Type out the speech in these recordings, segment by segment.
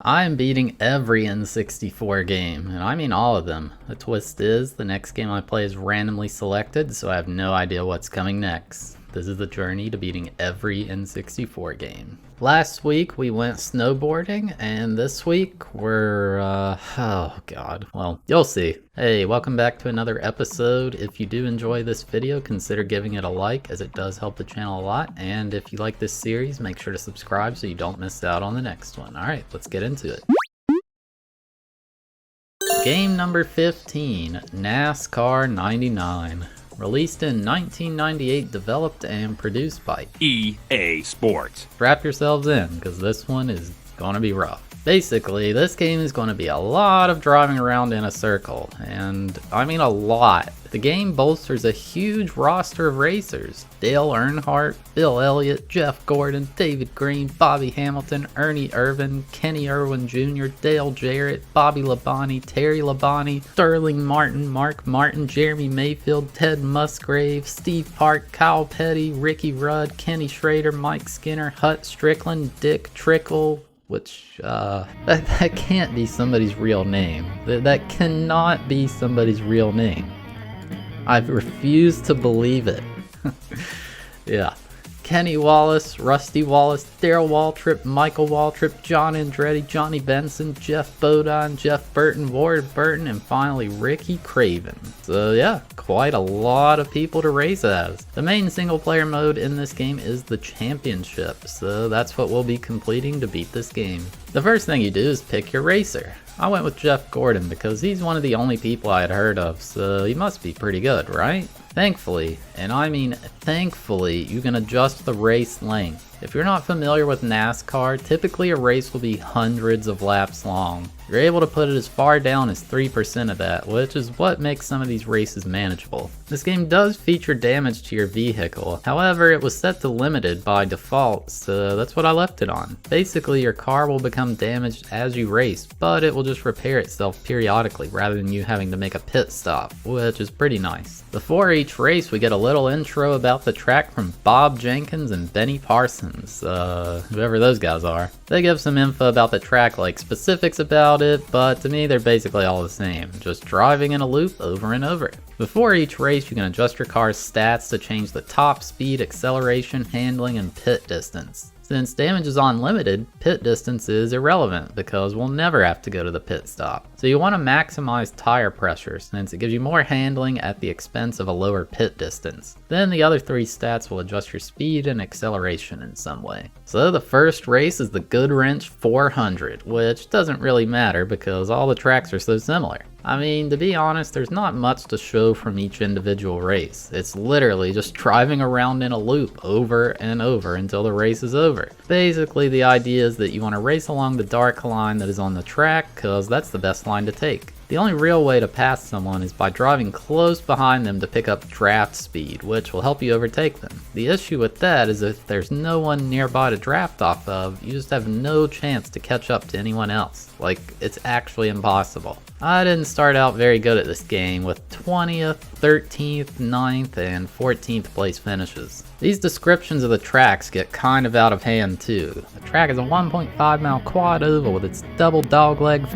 I'm beating every N64 game, and I mean all of them. The twist is, the next game I play is randomly selected, so I have no idea what's coming next. This is the journey to beating every N64 game. Last week we went snowboarding, and this week we're, oh god, well, you'll see. Hey, welcome back to another episode. If you do enjoy this video, consider giving it a like, as it does help the channel a lot, and if you like this series, make sure to subscribe so you don't miss out on the next one. Alright, let's get into it. Game number 15, Nascar 99. Released in 1998, developed and produced by EA Sports. Strap yourselves in, because this one is going to be rough. Basically, this game is going to be a lot of driving around in a circle, and I mean a lot. The game bolsters a huge roster of racers: Dale Earnhardt, Bill Elliott, Jeff Gordon, David Green, Bobby Hamilton, Ernie Irvan, Kenny Irwin Jr., Dale Jarrett, Bobby Labonte, Terry Labonte, Sterling Martin, Mark Martin, Jeremy Mayfield, Ted Musgrave, Steve Park, Kyle Petty, Ricky Rudd, Kenny Schrader, Mike Skinner, Hut Strickland, Dick Trickle, which, that can't be somebody's real name. That cannot be somebody's real name. I refuse to believe it. Yeah. Kenny Wallace, Rusty Wallace, Darrell Waltrip, Michael Waltrip, John Andretti, Johnny Benson, Jeff Bodine, Jeff Burton, Ward Burton, and finally Ricky Craven. So yeah, quite a lot of people to race as. The main single player mode in this game is the championship, so that's what we'll be completing to beat this game. The first thing you do is pick your racer. I went with Jeff Gordon because he's one of the only people I had heard of, so he must be pretty good, right? Thankfully, and I mean thankfully, you can adjust the race length. If you're not familiar with NASCAR, typically a race will be hundreds of laps long. You're able to put it as far down as 3% of that, which is what makes some of these races manageable. This game does feature damage to your vehicle, however it was set to limited by default, so that's what I left it on. Basically your car will become damaged as you race, but it will just repair itself periodically rather than you having to make a pit stop, which is pretty nice. Before each race we get a little intro about the track from Bob Jenkins and Benny Parsons, whoever those guys are. They give some info about the track, like specifics about it, but to me they're basically all the same, just driving in a loop over and over. Before each race you can adjust your car's stats to change the top speed, acceleration, handling, and pit distance. Since damage is unlimited, pit distance is irrelevant because we'll never have to go to the pit stop. So you want to maximize tire pressure since it gives you more handling at the expense of a lower pit distance. Then the other three stats will adjust your speed and acceleration in some way. So the first race is the Goodwrench 400, which doesn't really matter because all the tracks are so similar. I mean, to be honest, there's not much to show from each individual race. It's literally just driving around in a loop over and over until the race is over. Basically, the idea is that you want to race along the dark line that is on the track, because that's the best line to take. The only real way to pass someone is by driving close behind them to pick up draft speed, which will help you overtake them. The issue with that is if there's no one nearby to draft off of, you just have no chance to catch up to anyone else. Like, it's actually impossible. I didn't start out very good at this game with 20th, 13th, 9th, and 14th place finishes. These descriptions of the tracks get kind of out of hand too. The track is a 1.5 mile quad oval with its double dogleg.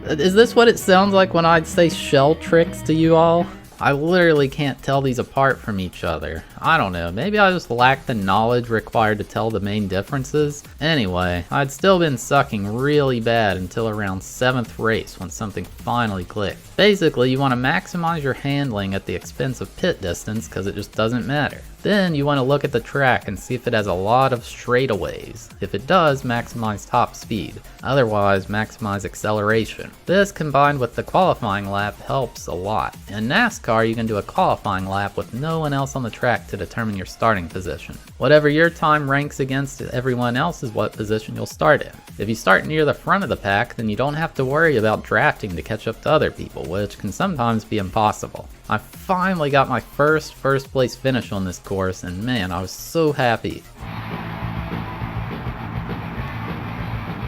Is this what it sounds like when I'd say shell tricks to you all? I literally can't tell these apart from each other. I don't know, maybe I just lack the knowledge required to tell the main differences. Anyway, I'd still been sucking really bad until around 7th race when something finally clicked. Basically, you want to maximize your handling at the expense of pit distance because it just doesn't matter. Then you want to look at the track and see if it has a lot of straightaways. If it does, maximize top speed. Otherwise, maximize acceleration. This combined with the qualifying lap helps a lot. In NASCAR, you can do a qualifying lap with no one else on the track to determine your starting position. Whatever your time ranks against everyone else is what position you'll start in. If you start near the front of the pack, then you don't have to worry about drafting to catch up to other people, which can sometimes be impossible. I finally got my first place finish on this course, and man, I was so happy.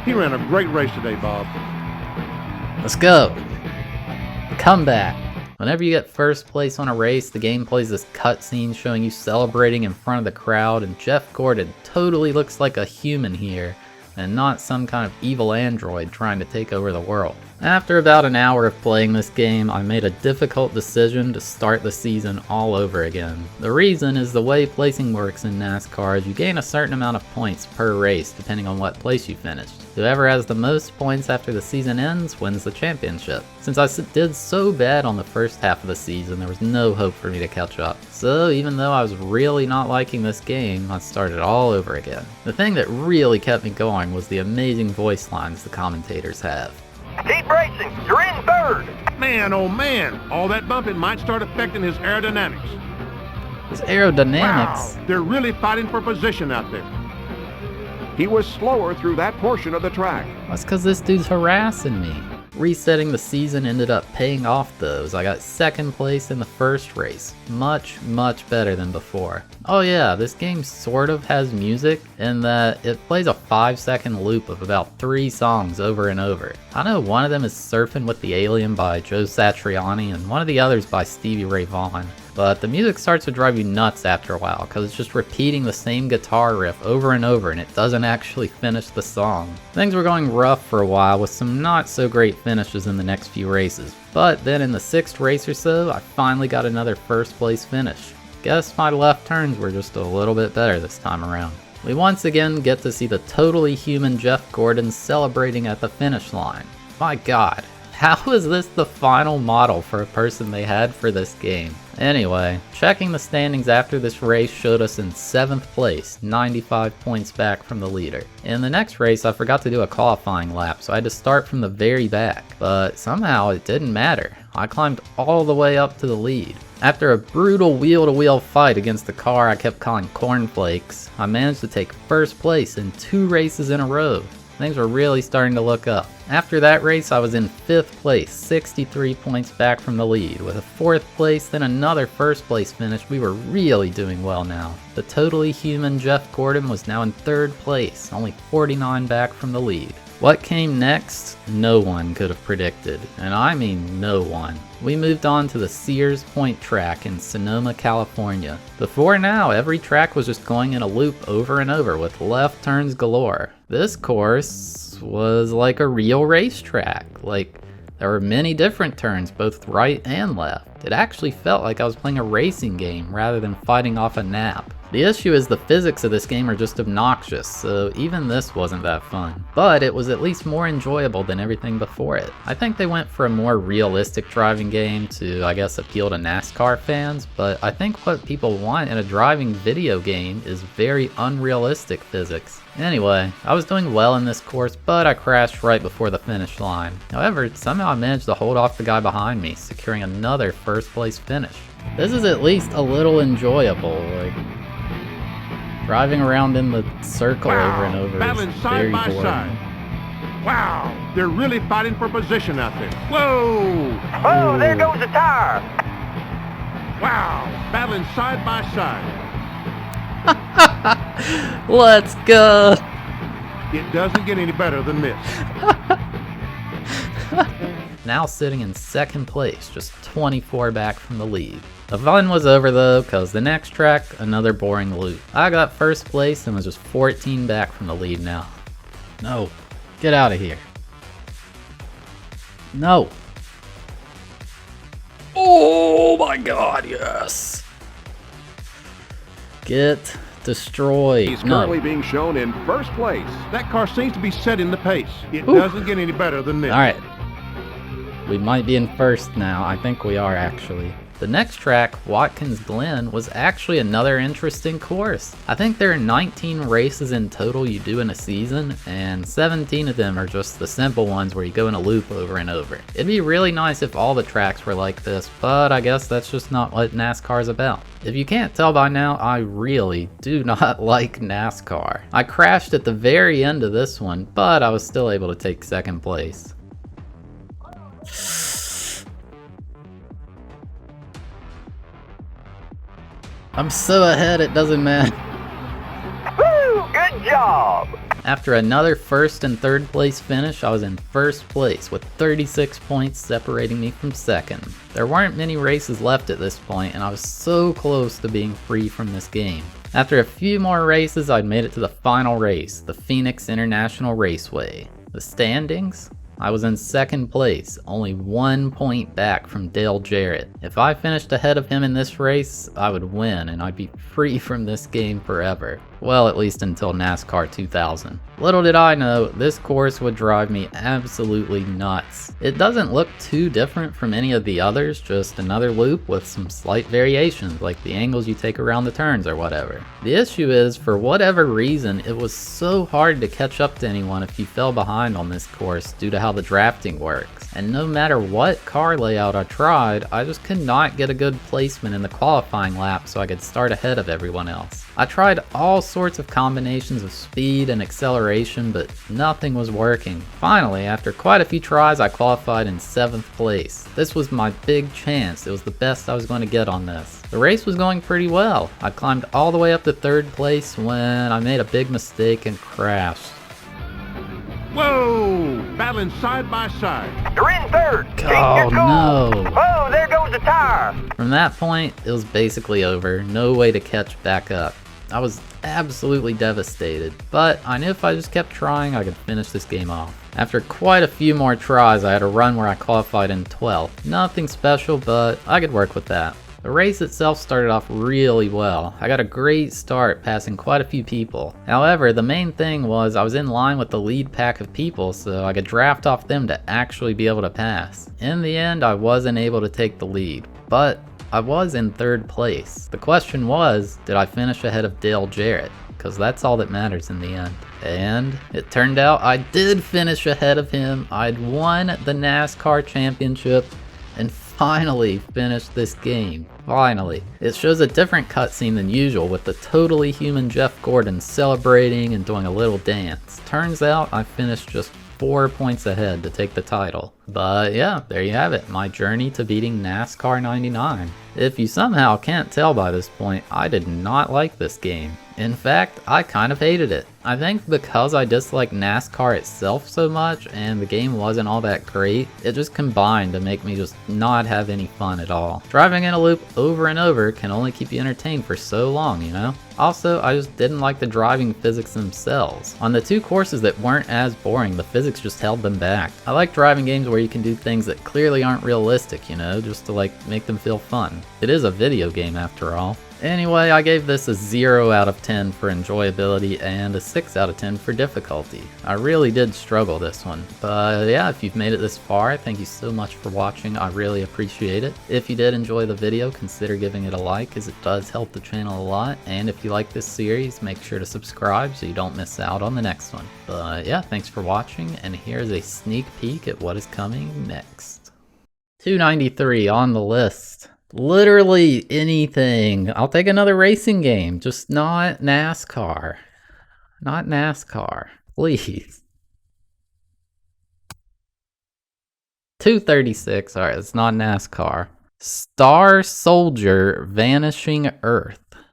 He ran a great race today, Bob. Let's go. Comeback. Whenever you get first place on a race, the game plays this cutscene showing you celebrating in front of the crowd, and Jeff Gordon totally looks like a human here. and not some kind of evil android trying to take over the world. After about an hour of playing this game, I made a difficult decision to start the season all over again. The reason is the way placing works in NASCAR is you gain a certain amount of points per race depending on what place you finished. Whoever has the most points after the season ends wins the championship. Since I did so bad on the first half of the season, there was no hope for me to catch up. So even though I was really not liking this game, I started all over again. The thing that really kept me going was the amazing voice lines the commentators have. Keep racing. You're in third. Man, oh man, all that bumping might start affecting his aerodynamics. His aerodynamics? Wow, they're really fighting for position out there. He was slower through that portion of the track. That's because this dude's harassing me. Resetting the season ended up paying off though, as I got second place in the first race. Much better than before. Oh yeah, this game sort of has music in that it plays a 5-second loop of about 3 songs over and over. I know one of them is Surfing with the Alien by Joe Satriani and one of the others by Stevie Ray Vaughan. But the music starts to drive you nuts after a while because it's just repeating the same guitar riff over and over and it doesn't actually finish the song. Things were going rough for a while with some not so great finishes in the next few races. But then in the 6th race or so, I finally got another first place finish. Guess my left turns were just a little bit better this time around. We once again get to see the totally human Jeff Gordon celebrating at the finish line. My god. How is this the final model for a person they had for this game? Anyway, checking the standings after this race showed us in 7th place, 95 points back from the leader. In the next race, I forgot to do a qualifying lap, so I had to start from the very back. But somehow it didn't matter. I climbed all the way up to the lead. After a brutal wheel-to-wheel fight against the car I kept calling Cornflakes, I managed to take first place in 2 races in a row. Things were really starting to look up. After that race, I was in 5th place, 63 points back from the lead. With a 4th place, then another first place finish, we were really doing well now. The totally human Jeff Gordon was now in 3rd place, only 49 back from the lead. What came next, no one could have predicted, and I mean no one. We moved on to the Sears Point track in Sonoma, California. Before now, every track was just going in a loop over and over with left turns galore. This course was like a real racetrack. Like, there were many different turns, both right and left. It actually felt like I was playing a racing game rather than fighting off a nap. The issue is the physics of this game are just obnoxious, so even this wasn't that fun. But it was at least more enjoyable than everything before it. I think they went for a more realistic driving game to, I guess, appeal to NASCAR fans, but I think what people want in a driving video game is very unrealistic physics. Anyway, I was doing well in this course, but I crashed right before the finish line. However, somehow I managed to hold off the guy behind me, securing another first place finish. This is at least a little enjoyable, like driving around in the circle over and over battling is side very by boring. side. Wow, they're really fighting for position out there. Whoa! Oh, there goes the tire. Wow, battling side by side. Let's go! It doesn't get any better than this. Now sitting in 2nd place, just 24 back from the lead. The fun was over though, cause the next track, another boring loop. I got first place and was just 14 back from the lead now. No, get out of here. No. Oh my god, yes. Get destroyed. He's No. currently being shown in first place. That car seems to be setting the pace. It Oof. doesn't get any better than this. Alright. We might be in first now. I think we are actually. The next track, Watkins Glen, was actually another interesting course. I think there are 19 races in total you do in a season, and 17 of them are just the simple ones where you go in a loop over and over. It'd be really nice if all the tracks were like this, but I guess that's just not what NASCAR is about. If you can't tell by now, I really do not like NASCAR. I crashed at the very end of this one, but I was still able to take 2nd place. I'm so ahead it doesn't matter. Woo! Good job. After another 1st and 3rd place finish, I was in 1st place with 36 points separating me from 2nd. There weren't many races left at this point and I was so close to being free from this game. After a few more races, I'd made it to the final race, the Phoenix International Raceway. The standings? I was in second place, only 1 point back from Dale Jarrett. If I finished ahead of him in this race, I would win and I'd be free from this game forever. Well, at least until NASCAR 2000. Little did I know, this course would drive me absolutely nuts. It doesn't look too different from any of the others, just another loop with some slight variations like the angles you take around the turns or whatever. The issue is, for whatever reason, it was so hard to catch up to anyone if you fell behind on this course due to how the drafting works. And no matter what car layout I tried, I just could not get a good placement in the qualifying lap so I could start ahead of everyone else. I tried all sorts of combinations of speed and acceleration, but nothing was working. Finally, after quite a few tries, I qualified in 7th place. This was my big chance. It was the best I was going to get on this. The race was going pretty well. I climbed all the way up to 3rd place when I made a big mistake and crashed. Whoa! Battling side by side. You're in 3rd. Keep Oh your cool. no! Oh, there goes the tire. From that point, it was basically over. No way to catch back up. I was absolutely devastated, but I knew if I just kept trying, I could finish this game off. After quite a few more tries, I had a run where I qualified in 12th. Nothing special, but I could work with that. The race itself started off really well. I got a great start, passing quite a few people. However, the main thing was I was in line with the lead pack of people, so I could draft off them to actually be able to pass. In the end, I wasn't able to take the lead, but I was in 3rd place. The question was, did I finish ahead of Dale Jarrett? Because that's all that matters in the end. And it turned out I did finish ahead of him. I'd won the NASCAR championship and finally finished this game. Finally. It shows a different cutscene than usual with the totally human Jeff Gordon celebrating and doing a little dance. Turns out I finished just 4 points ahead to take the title. But yeah, there you have it, my journey to beating NASCAR 99. If you somehow can't tell by this point, I did not like this game. In fact, I kind of hated it. I think because I dislike NASCAR itself so much and the game wasn't all that great, it just combined to make me just not have any fun at all. Driving in a loop over and over can only keep you entertained for so long, you know? Also, I just didn't like the driving physics themselves. On the 2 courses that weren't as boring, the physics just held them back. I like driving games where you can do things that clearly aren't realistic, you know, just to like make them feel fun. It is a video game after all. Anyway, I gave this a 0 out of 10 for enjoyability and a 6 out of 10 for difficulty. I really did struggle this one, but yeah, if you've made it this far, thank you so much for watching. I really appreciate it. If you did enjoy the video, consider giving it a like, as it does help the channel a lot. And if you like this series, make sure to subscribe so you don't miss out on the next one. But yeah, thanks for watching, and here's a sneak peek at what is coming next. 293 on the list. Literally anything. I'll take another racing game, just not NASCAR. Not NASCAR, please. 236, alright, it's not NASCAR. Star Soldier Vanishing Earth.